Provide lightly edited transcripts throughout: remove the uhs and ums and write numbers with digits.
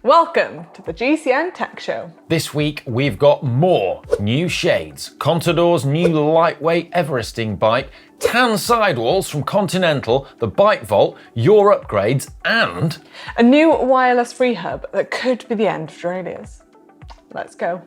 Welcome to the GCN Tech Show. This week we've got more new shades, Contador's new lightweight everesting bike, tan sidewalls from Continental, the Bike Vault, your upgrades, and a new wireless free hub that could be the end of derailleurs. Let's go.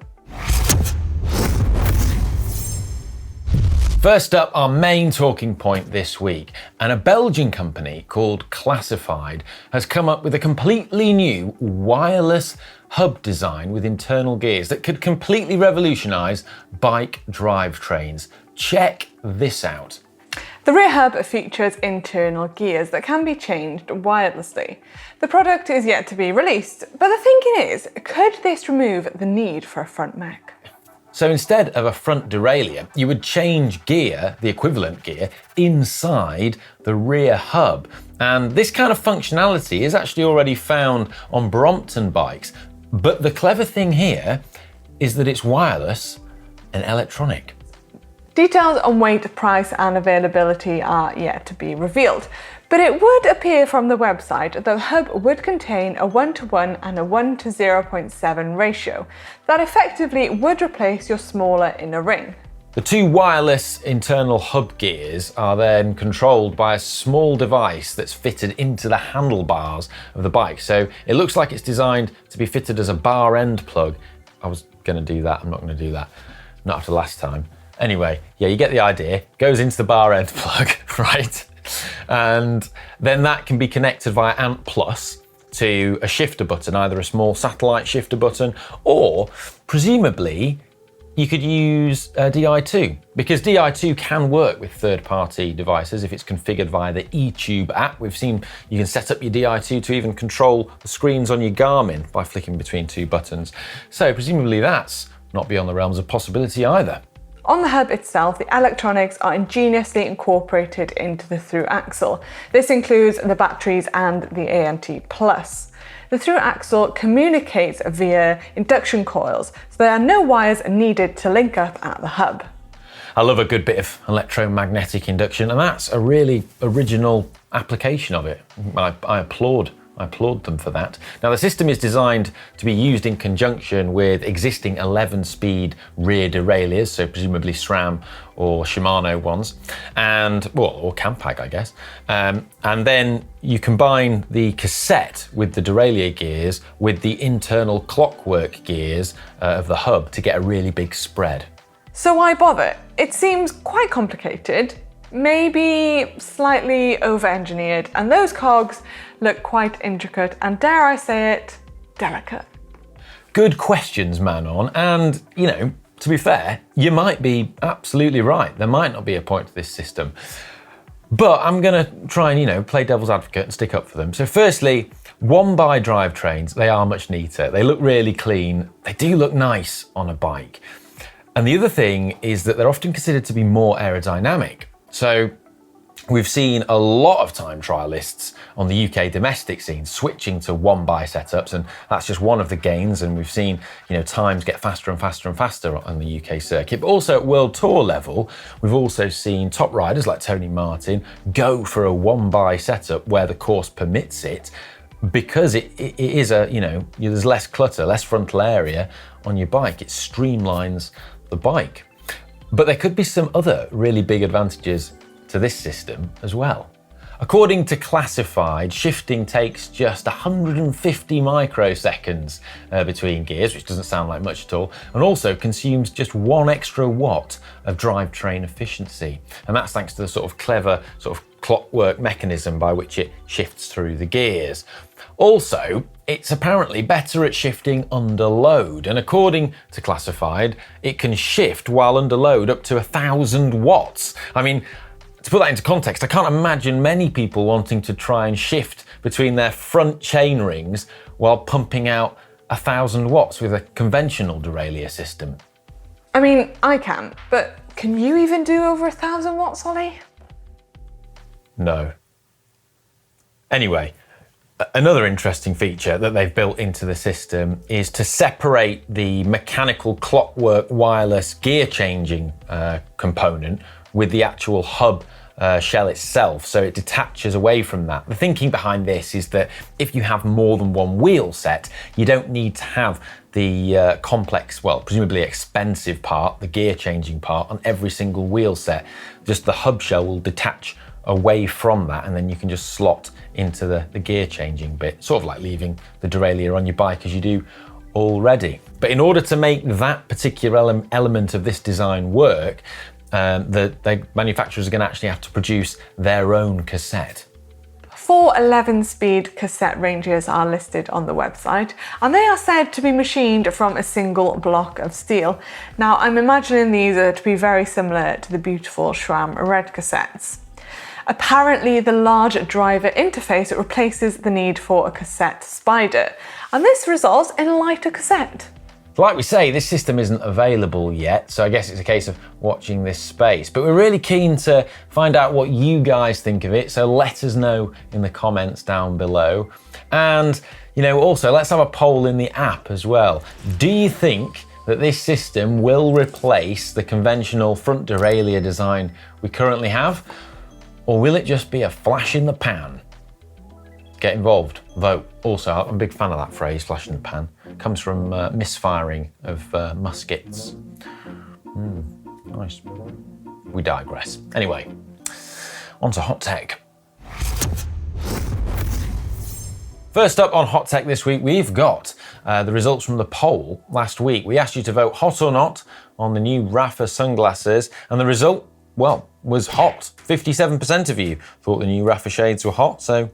First up, our main talking point this week, and a Belgian company called Classified has come up with a completely new wireless hub design with internal gears that could completely revolutionise bike drivetrains. Check this out. The rear hub features internal gears that can be changed wirelessly. The product is yet to be released, but the thinking is, could this remove the need for a front mech? So instead of a front derailleur, you would change gear, the equivalent gear, inside the rear hub. And this kind of functionality is actually already found on Brompton bikes. But the clever thing here is that it's wireless and electronic. Details on weight, price and availability are yet to be revealed, but it would appear from the website that the hub would contain a 1:1 and a 1:0.7 ratio that effectively would replace your smaller inner ring. The two wireless internal hub gears are then controlled by a small device that's fitted into the handlebars of the bike. So it looks like it's designed to be fitted as a bar end plug. I was going to do that, I'm not going to do that. Not after last time. Anyway, yeah, you get the idea. Goes into the bar end plug, right? And then that can be connected via ANT Plus to a shifter button, either a small satellite shifter button, or presumably you could use Di2, because Di2 can work with third-party devices if it's configured via the eTube app. We've seen you can set up your Di2 to even control the screens on your Garmin by flicking between two buttons. So presumably that's not beyond the realms of possibility either. On the hub itself, the electronics are ingeniously incorporated into the through axle. This includes the batteries and the ANT+. The through axle communicates via induction coils, so there are no wires needed to link up at the hub. I love a good bit of electromagnetic induction, and that's a really original application of it. I applaud them for that. Now, the system is designed to be used in conjunction with existing 11-speed rear derailleurs, so presumably SRAM or Shimano ones, or Campag, I guess. And then you combine the cassette with the derailleur gears with the internal clockwork gears of the hub to get a really big spread. So why bother? It seems quite complicated, maybe slightly over-engineered, and those cogs look quite intricate and, dare I say it, delicate. Good questions, Manon, and, to be fair, you might be absolutely right. There might not be a point to this system. But I'm gonna try and, play devil's advocate and stick up for them. So firstly, one-by drivetrains, they are much neater. They look really clean. They do look nice on a bike. And the other thing is that they're often considered to be more aerodynamic. So we've seen a lot of time trialists on the UK domestic scene switching to one-by setups, and that's just one of the gains. And we've seen, times get faster and faster and faster on the UK circuit. But also at World Tour level, we've also seen top riders like Tony Martin go for a one-by setup where the course permits it, because it is there's less clutter, less frontal area on your bike. It streamlines the bike. But there could be some other really big advantages to this system as well. According to Classified, shifting takes just 150 microseconds between gears, which doesn't sound like much at all, and also consumes just 1 extra watt of drivetrain efficiency. And that's thanks to the sort of clever clockwork mechanism by which it shifts through the gears. Also, it's apparently better at shifting under load, and according to Classified, it can shift while under load up to 1,000 watts. I mean, to put that into context, I can't imagine many people wanting to try and shift between their front chain rings while pumping out 1,000 watts with a conventional derailleur system. I mean, I can, but can you even do over 1,000 watts, Ollie? No. Anyway, another interesting feature that they've built into the system is to separate the mechanical clockwork wireless gear changing component with the actual hub shell itself, so it detaches away from that. The thinking behind this is that if you have more than one wheel set, you don't need to have the complex, well, presumably expensive part, the gear changing part, on every single wheel set. Just the hub shell will detach away from that, and then you can just slot into the gear changing bit, sort of like leaving the derailleur on your bike as you do already. But in order to make that particular element of this design work, the manufacturers are going to actually have to produce their own cassette. 4 11-speed cassette ranges are listed on the website, and they are said to be machined from a single block of steel. Now, I'm imagining these are to be very similar to the beautiful SRAM red cassettes. Apparently, the large driver interface replaces the need for a cassette spider, and this results in a lighter cassette. Like we say, this system isn't available yet, so I guess it's a case of watching this space. But we're really keen to find out what you guys think of it, so let us know in the comments down below. And, also let's have a poll in the app as well. Do you think that this system will replace the conventional front derailleur design we currently have? Or will it just be a flash in the pan? Get involved, vote. Also, I'm a big fan of that phrase, flash in the pan. It comes from misfiring of muskets. Nice. We digress. Anyway, on to hot tech. First up on hot tech this week, we've got the results from the poll last week. We asked you to vote hot or not on the new Rapha sunglasses, and the result, well, was hot. 57% of you thought the new Rapha shades were hot, so,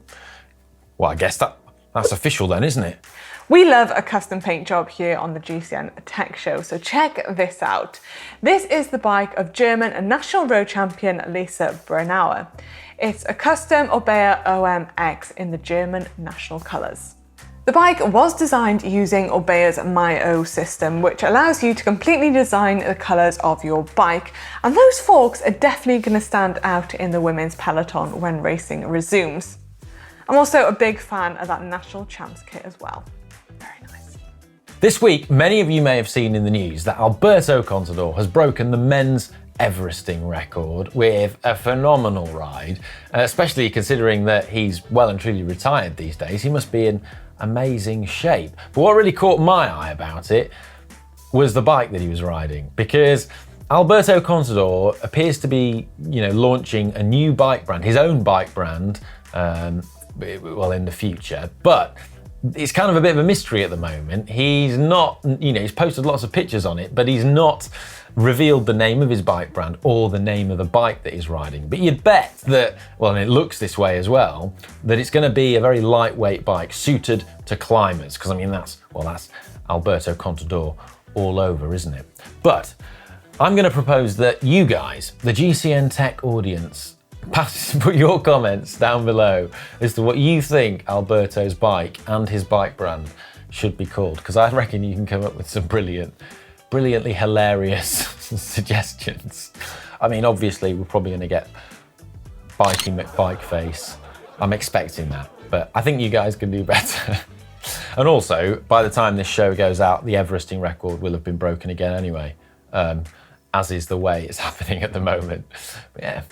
well, I guess that's official then, isn't it? We love a custom paint job here on the GCN Tech Show, so check this out. This is the bike of German national road champion Lisa Brennauer. It's a custom Obeya OM-X in the German national colours. The bike was designed using Obeya's MyO system, which allows you to completely design the colours of your bike, and those forks are definitely going to stand out in the women's peloton when racing resumes. I'm also a big fan of that national champs kit as well. Very nice. This week, many of you may have seen in the news that Alberto Contador has broken the men's everesting record with a phenomenal ride, especially considering that he's well and truly retired these days. He must be in amazing shape. But what really caught my eye about it was the bike that he was riding, because Alberto Contador appears to be, launching a new bike brand, his own bike brand, in the future, but it's kind of a bit of a mystery at the moment. He's not, he's posted lots of pictures on it, but he's not revealed the name of his bike brand or the name of the bike that he's riding. But you'd bet that, and it looks this way as well, that it's going to be a very lightweight bike suited to climbers, because that's Alberto Contador all over, isn't it? But I'm going to propose that you guys, the GCN Tech audience, put your comments down below as to what you think Alberto's bike and his bike brand should be called, because I reckon you can come up with some brilliantly hilarious suggestions. I mean, obviously we're probably going to get Biking McBikeface. I'm expecting that, but I think you guys can do better. And also, by the time this show goes out, the everesting record will have been broken again anyway, as is the way it's happening at the moment. But yeah.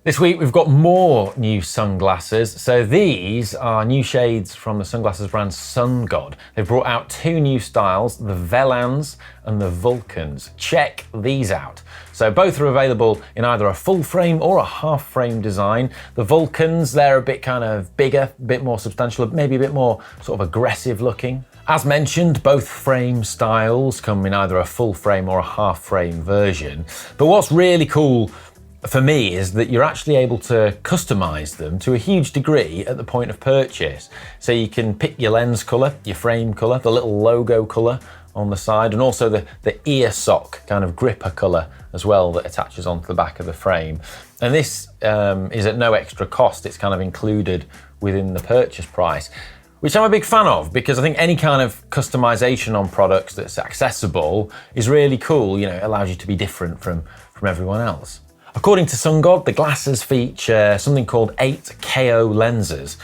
This week we've got more new sunglasses. So these are new shades from the sunglasses brand Sun God. They've brought out 2 new styles, the Velans and the Vulcans. Check these out. So both are available in either a full frame or a half frame design. The Vulcans, they're a bit kind of bigger, a bit more substantial, maybe a bit more sort of aggressive looking. As mentioned, both frame styles come in either a full frame or a half frame version. But what's really cool for me is that you're actually able to customize them to a huge degree at the point of purchase. So you can pick your lens color, your frame color, the little logo color on the side, and also the ear sock kind of gripper color as well that attaches onto the back of the frame. And this is at no extra cost. It's kind of included within the purchase price, which I'm a big fan of, because I think any kind of customization on products that's accessible is really cool. It allows you to be different from everyone else. According to Sun God, the glasses feature something called 8 KO lenses,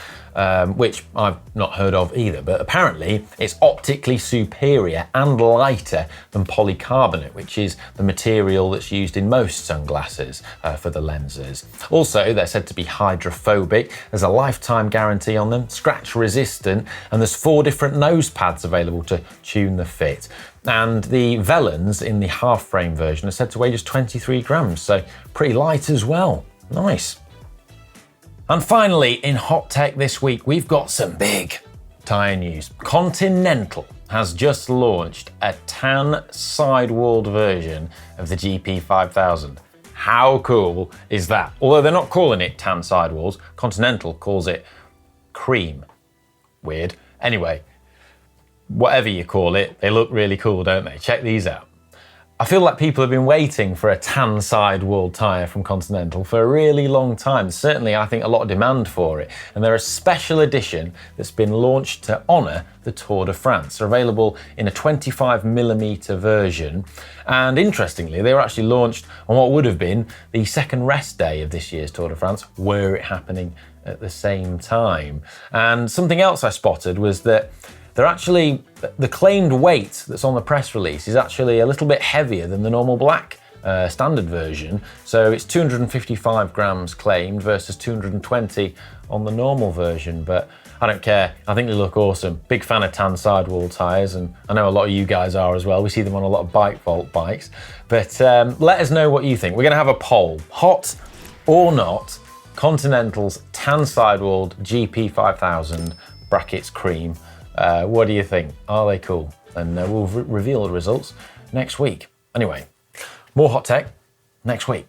which I've not heard of either, but apparently it's optically superior and lighter than polycarbonate, which is the material that's used in most sunglasses for the lenses. Also, they're said to be hydrophobic, there's a lifetime guarantee on them, scratch resistant, and there's 4 different nose pads available to tune the fit. And the Velens in the half frame version are said to weigh just 23 grams, so pretty light as well. Nice. And finally, in hot tech this week, we've got some big tyre news. Continental has just launched a tan sidewalled version of the GP5000. How cool is that? Although they're not calling it tan sidewalls, Continental calls it cream. Weird. Anyway, whatever you call it, they look really cool, don't they? Check these out. I feel like people have been waiting for a tan sidewall tyre from Continental for a really long time. Certainly, I think a lot of demand for it. And they're a special edition that's been launched to honour the Tour de France. They're available in a 25mm version. And interestingly, they were actually launched on what would have been the second rest day of this year's Tour de France, were it happening at the same time. And something else I spotted was that the claimed weight that's on the press release is actually a little bit heavier than the normal black standard version. So it's 255 grams claimed versus 220 on the normal version, but I don't care. I think they look awesome. Big fan of tan sidewall tyres, and I know a lot of you guys are as well. We see them on a lot of bike vault bikes. But let us know what you think. We're gonna have a poll, hot or not, Continental's tan sidewalled GP5000 brackets cream. What do you think? Are they cool? And we'll reveal the results next week. Anyway, more hot tech next week.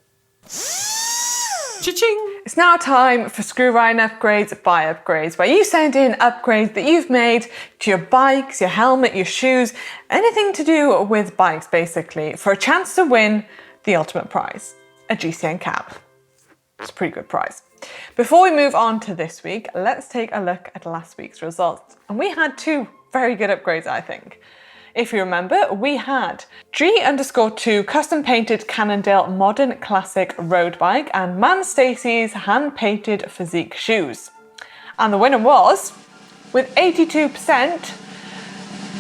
Cha-ching! It's now time for Screw Ryan Upgrades by Upgrades, where you send in upgrades that you've made to your bikes, your helmet, your shoes, anything to do with bikes basically, for a chance to win the ultimate prize, a GCN cap. It's a pretty good prize. Before we move on to this week, let's take a look at last week's results. And we had 2 very good upgrades, I think. If you remember, we had G_2 custom painted Cannondale modern classic road bike and Man Stacey's hand painted physique shoes. And the winner was, with 82%,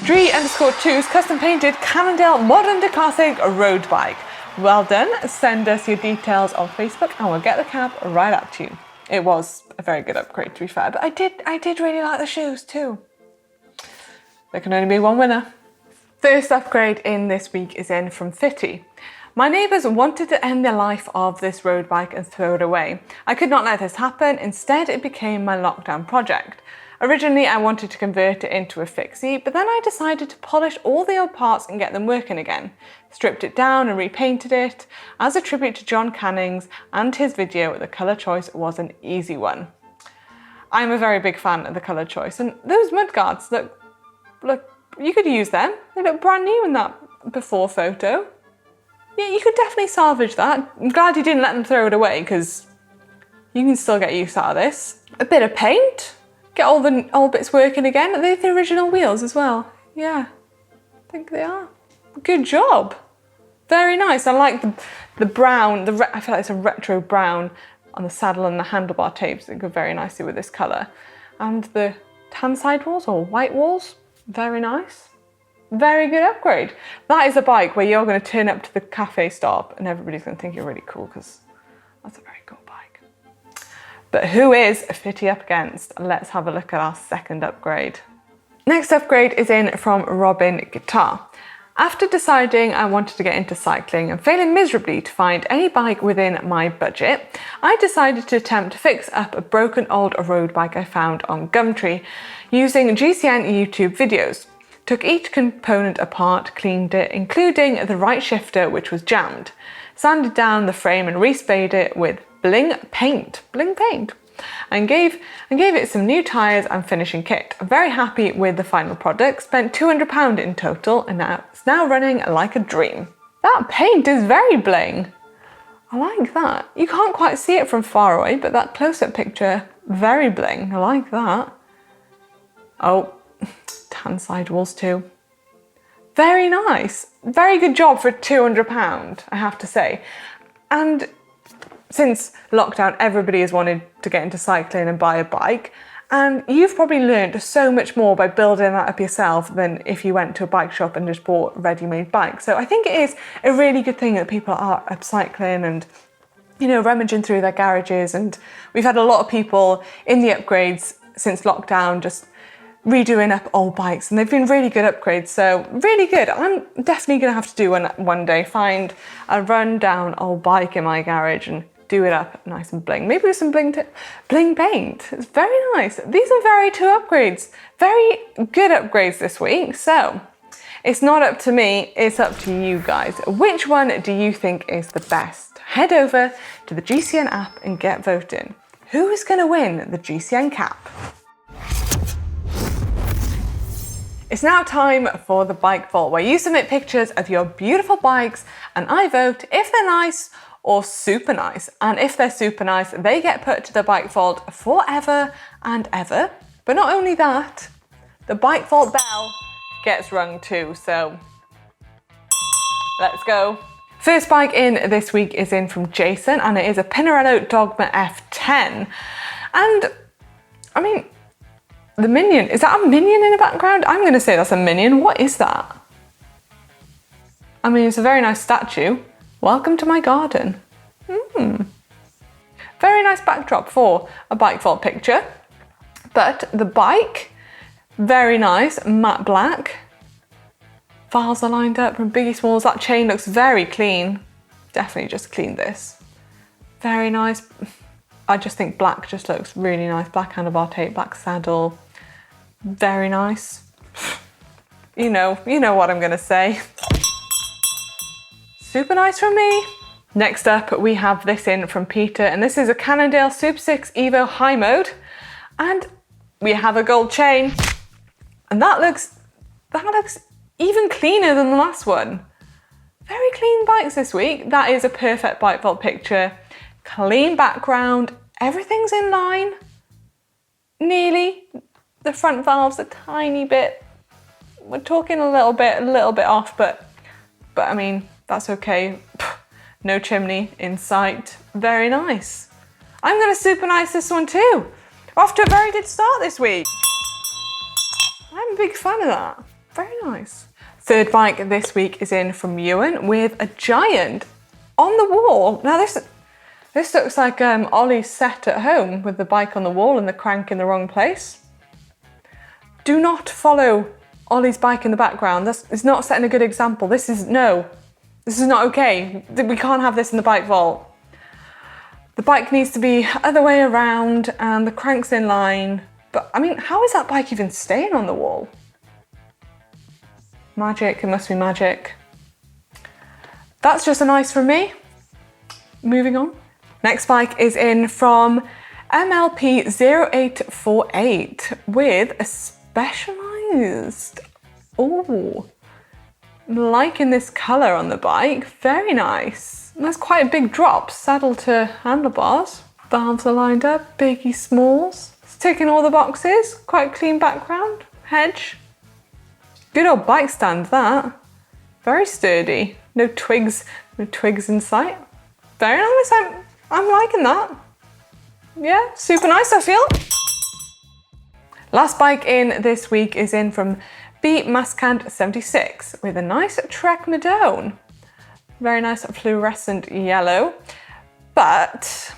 G_2's custom painted Cannondale modern classic road bike. Well done. Send us your details on Facebook and we'll get the cap right up to you. It was a very good upgrade, to be fair, but I did really like the shoes too. There can only be one winner. First upgrade in this week is in from Fitty. My neighbours wanted to end the life of this road bike and throw it away. I could not let this happen. Instead, it became my lockdown project. Originally, I wanted to convert it into a fixie, but then I decided to polish all the old parts and get them working again. Stripped it down and repainted it. As a tribute to John Cannings and his video, the colour choice was an easy one. I'm a very big fan of the colour choice, and those mudguards look, you could use them. They look brand new in that before photo. Yeah, you could definitely salvage that. I'm glad you didn't let them throw it away, because you can still get use out of this. A bit of paint. Get all the old bits working again. Are they the original wheels as well? Yeah, I think they are. Good job. Very nice. I like the brown, I feel like it's a retro brown on the saddle and the handlebar tapes that go very nicely with this colour. And the tan sidewalls or white walls, very nice. Very good upgrade. That is a bike where you're going to turn up to the cafe stop and everybody's going to think you're really cool, because that's a very cool bike. But who is Fitty up against? Let's have a look at our second upgrade. Next upgrade is in from Robin Guitar. After deciding I wanted to get into cycling and failing miserably to find any bike within my budget, I decided to attempt to fix up a broken old road bike I found on Gumtree using GCN YouTube videos. Took each component apart, cleaned it, including the right shifter which was jammed, sanded down the frame and resprayed it with bling paint, and gave it some new tyres and finishing kit. I'm very happy with the final product, spent £200 in total, and it's now running like a dream. That paint is very bling. I like that. You can't quite see it from far away, but that close-up picture, very bling. I like that. Oh, tan sidewalls too. Very nice. Very good job for £200, I have to say. And since lockdown, everybody has wanted to get into cycling and buy a bike. And you've probably learned so much more by building that up yourself than if you went to a bike shop and just bought ready-made bikes. So I think it is a really good thing that people are upcycling and, you know, rummaging through their garages. And we've had a lot of people in the upgrades since lockdown just redoing up old bikes, and they've been really good upgrades, so really good. I'm definitely gonna have to do one day, find a run-down old bike in my garage and do it up nice and bling. Maybe with some bling paint. It's very nice. These are very two upgrades. Very good upgrades this week. So it's not up to me, it's up to you guys. Which one do you think is the best? Head over to the GCN app and get voting. Who is gonna win the GCN cap? It's now time for the bike vault, where you submit pictures of your beautiful bikes and I vote if they're nice or super nice. And if they're super nice, they get put to the bike vault forever and ever. But not only that, the bike vault bell gets rung too, so let's go. First bike in this week is in from Jason, and it is a Pinarello Dogma F10. And I mean, the Minion, is that a Minion in the background? I'm gonna say that's a Minion. What is that? I mean, it's a very nice statue. Welcome to my garden. Very nice backdrop for a bike vault picture. But the bike, very nice, matte black. Valves are lined up from Biggie Smalls. That chain looks very clean. Definitely just clean this. Very nice. I just think black just looks really nice. Black handlebar tape, black saddle. Very nice. You know what I'm gonna say. Super nice from me. Next up, we have this in from Peter, and this is a Cannondale Super 6 Evo High Mode. And we have a gold chain. And that looks even cleaner than the last one. Very clean bikes this week. That is a perfect bike vault picture. Clean background, everything's in line. Nearly. The front valve's a tiny bit. We're talking a little bit off, but I mean, that's okay. No chimney in sight. Very nice. I'm gonna super nice this one too. Off to a very good start this week. I'm a big fan of that. Very nice. Third bike this week is in from Ewan with a giant on the wall. Now this looks like Ollie's set at home with the bike on the wall and the crank in the wrong place. Do not follow Ollie's bike in the background. It's not setting a good example. This is not okay. We can't have this in the bike vault. The bike needs to be other way around and the crank's in line. But I mean, how is that bike even staying on the wall? Magic, it must be magic. That's just a nice from me. Moving on. Next bike is in from MLP0848 with a specialized, liking this color on the bike, very nice. And that's quite a big drop, saddle to handlebars. Valves are lined up, Biggie Smalls. It's ticking all the boxes, quite clean background, hedge. Good old bike stand that. Very sturdy, no twigs in sight. Very nice, I'm liking that. Yeah, super nice I feel. Last bike in this week is in from B Mascant76 with a nice Trek Madone. Very nice fluorescent yellow. But.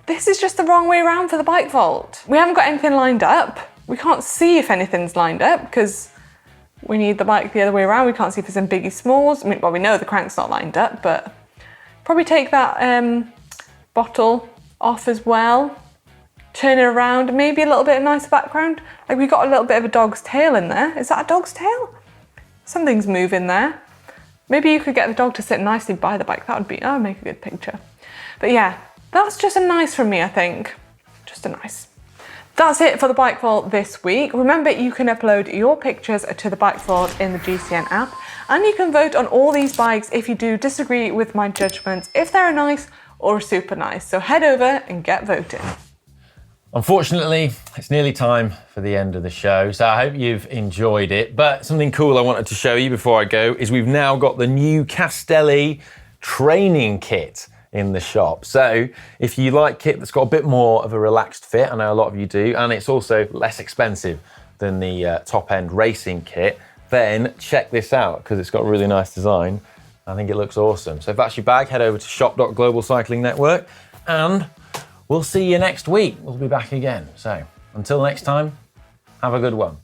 This is just the wrong way around for the bike vault. We haven't got anything lined up. We can't see if anything's lined up because we need the bike the other way around. We can't see if it's in Biggie Smalls. I mean, well, we know the crank's not lined up, but probably take that bottle off as well. Turn it around, maybe a little bit of nice background. Like we got a little bit of a dog's tail in there. Is that a dog's tail? Something's moving there. Maybe you could get the dog to sit nicely by the bike. That would make a good picture. But yeah, that's just a nice from me, I think. Just a nice. That's it for the bike vault this week. Remember, you can upload your pictures to the bike vault in the GCN app, and you can vote on all these bikes if you do disagree with my judgments, if they're nice or super nice. So head over and get voting. Unfortunately, it's nearly time for the end of the show, so I hope you've enjoyed it. But something cool I wanted to show you before I go is we've now got the new Castelli training kit in the shop. So if you like kit that's got a bit more of a relaxed fit, I know a lot of you do, and it's also less expensive than the top end racing kit, then check this out because it's got a really nice design. I think it looks awesome. So if that's your bag, head over to shop.Global Cycling Network and we'll see you next week. We'll be back again. So until next time, have a good one.